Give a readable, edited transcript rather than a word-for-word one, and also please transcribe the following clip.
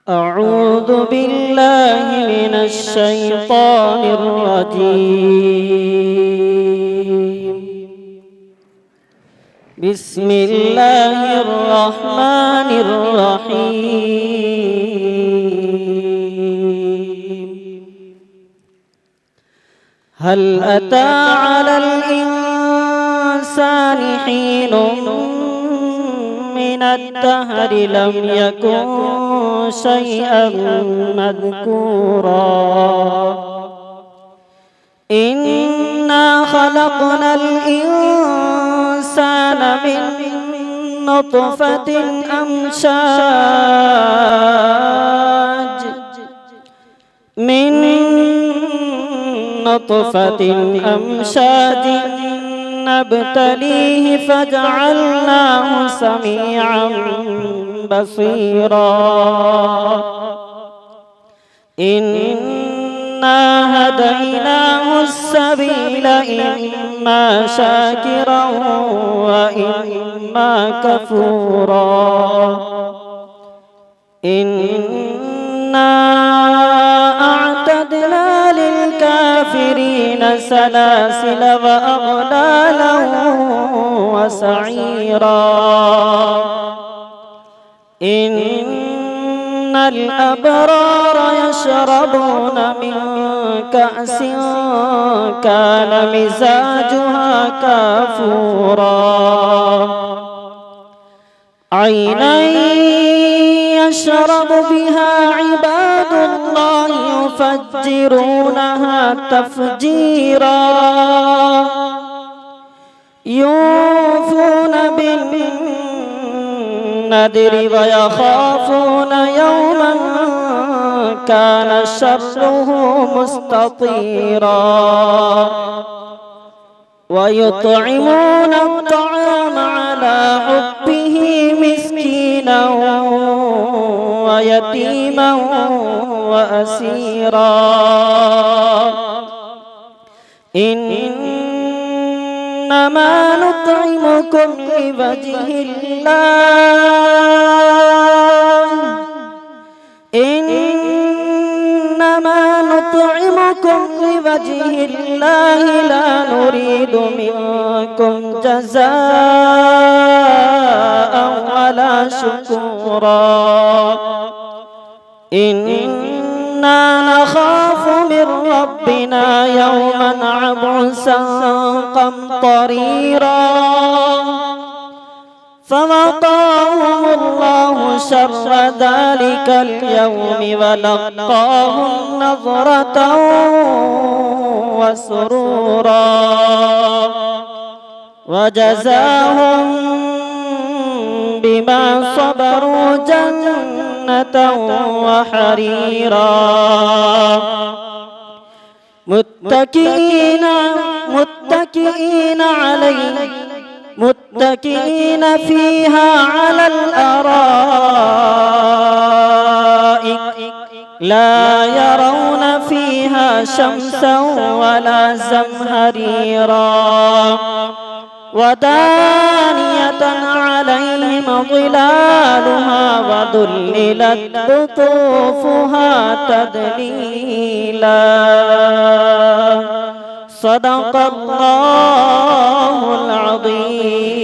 أعوذ بالله من الشيطان الرجيم. بسم الله الرحمن الرحيم. هل أتى على الإنسان حين من الدهر لم يكن شيئا مذكورا إنا خلقنا الإنسان من نطفة أمشاج نبتليه فجعلناه سميعا بصيرا إنا هديناه السبيل إما شاكرا وإما كفورا إنا أعتدنا للكافرين سلاسل وأغلالا وسعيرا إن الأبرار يشربون من كأس كان مزاجها كافورا عينا يشرب بها عباد الله يفجرونها تفجيرا يوفون بالنذر ويخافون يوما كان شره مستطيرا ويطعمون الطعام على حبه مسكينا ويتيما وأسيرا إنما نطعمكم لوجه الله لا نريد منكم جزاء ولا شكورا إنا نخاف من ربنا يوما عبوسا قمطريرا فوقاهم الله شر ذلك اليوم ولقاهم نظرة وسرورا وجزاهم بما صبروا جنة وحريرا متكئين فيها على الأرائك لا يرون فيها شمسا ولا زمهريرا ودانية عليهم ظلالها وذللت قطوفها تذليلا صدق الله العظيم.